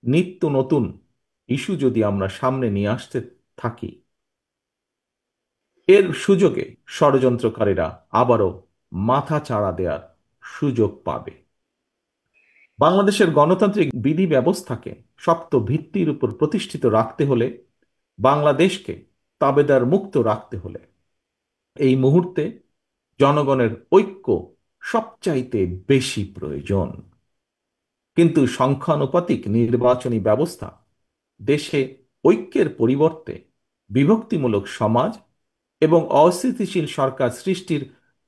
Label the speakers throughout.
Speaker 1: নিত্য নতুন ইস্যু যদি আমরা সামনে নিয়ে আসতে থাকি, এর সুযোগে ষড়যন্ত্রকারীরা আবারও মাথা চাড়া দেওয়ার সুযোগ পাবে। বাংলাদেশের গণতান্ত্রিক বিধি ব্যবস্থাকে শক্ত ভিত্তির উপর প্রতিষ্ঠিত রাখতে হলে, বাংলাদেশকে তাবেদার মুক্ত রাখতে হলে এই মুহূর্তে জনগণের ঐক্য সবচাইতে বেশি প্রয়োজন। কিন্তু সংখ্যানুপাতিক নির্বাচনী ব্যবস্থা দেশে ঐক্যের পরিবর্তে বিভক্তিমূলক সমাজ এবং অস্থিতিশীল সরকার সৃষ্টির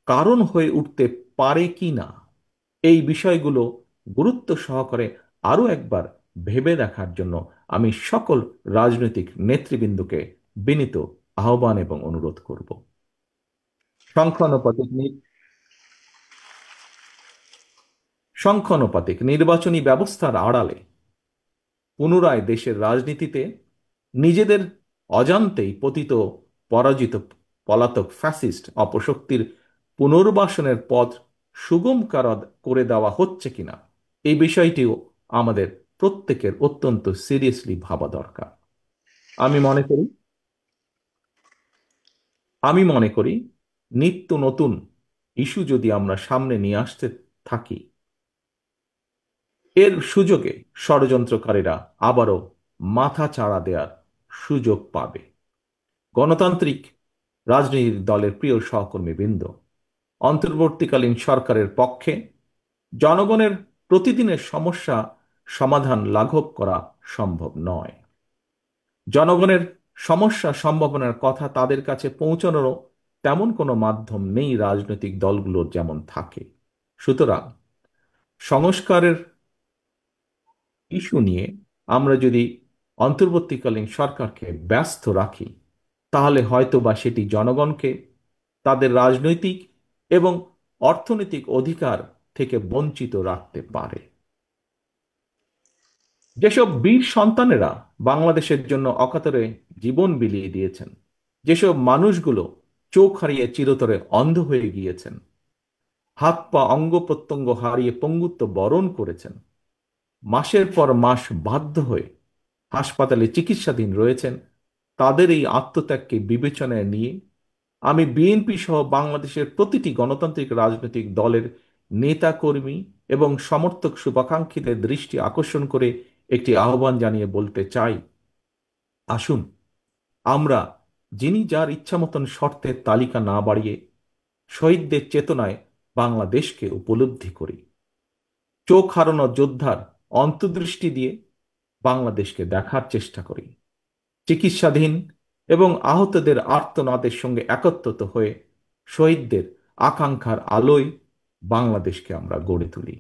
Speaker 1: কারণ হয়ে উঠতে পারে কি না, এই বিষয়গুলো গুরুত্ব সহকারে আরও একবার ভেবে দেখার জন্য আমি সকল রাজনৈতিক নেতৃবৃন্দকে বিনীত আহ্বান এবং অনুরোধ করব। সংখ্যানুপাতিক সংখ্যানুপাতিক নির্বাচনী ব্যবস্থার আড়ালে পুনরায় দেশের রাজনীতিতে নিজেদের অজান্তেই পতিত পরাজিত পলাতক ফ্যাসিস্ট অপশক্তির পুনর্বাসনের পথ সুগম করে দেওয়া হচ্ছে কিনা, এই বিষয়টিও আমাদের প্রত্যেকের অত্যন্ত সিরিয়াসলি ভাবা দরকার। আমি মনে করি আমি মনে করি নিত্য নতুন ইস্যু যদি আমরা সামনে নিয়ে আসতে থাকি, এর সুযোগে ষড়যন্ত্রকারীরা আবারও মাথা চাড়া দেওয়ার সুযোগ পাবে। গণতান্ত্রিক রাজনৈতিক দলের প্রিয় সহকর্মীবৃন্দ, অন্তর্বর্তীকালীন সরকারের পক্ষে জনগণের প্রতিদিনের সমস্যা সমাধান লাঘব করা সম্ভব নয়। জনগণের সমস্যা সম্ভাবনার কথা তাদের কাছে পৌঁছানোরও তেমন কোনো মাধ্যম নেই রাজনৈতিক দলগুলোর যেমন থাকে। সুতরাং সংস্কারের ইস্যু নিয়ে আমরা যদি অন্তর্বর্তীকালীন সরকারকে ব্যস্ত রাখি, তাহলে হয়তোবা সেটি জনগণকে তাদের রাজনৈতিক এবং অর্থনৈতিক অধিকার থেকে বঞ্চিত রাখতে পারে। যেসব বীর সন্তানেরা বাংলাদেশের জন্য অকাতরে জীবন বিলিয়ে দিয়েছেন, যেসব মানুষগুলো চোখ হারিয়ে চিরতরে অন্ধ হয়ে গিয়েছেন, হাত পা অঙ্গ প্রত্যঙ্গ হারিয়ে পঙ্গুত্ব বরণ করেছেন, মাসের পর মাস বাধ্য হয়ে হাসপাতালে চিকিৎসাধীন রয়েছেন, তাদের এই আত্মত্যাগকে বিবেচনায় নিয়ে আমি বিএনপি সহ বাংলাদেশের প্রতিটি গণতান্ত্রিক রাজনৈতিক দলের নেতা কর্মী এবং সমর্থক শুভাকাঙ্ক্ষীদের দৃষ্টি আকর্ষণ করে একটি আহ্বান জানিয়ে বলতে চাই, আসুন আমরা যিনি যার ইচ্ছা মতন শর্তের তালিকা না বাড়িয়ে শহীদদের চেতনায় বাংলাদেশকে উপলব্ধি করি। চোখ হারানো যোদ্ধার অন্তর্দৃষ্টি দিয়ে বাংলাদেশকে দেখার চেষ্টা করি। চিকিৎসাধীন এবং আহতদের আর্তনাদের সঙ্গে একত্রিত হয়ে শহীদদের আকাঙ্ক্ষার আলোয় বাংলাদেশকে আমরা গড়ে তুলি।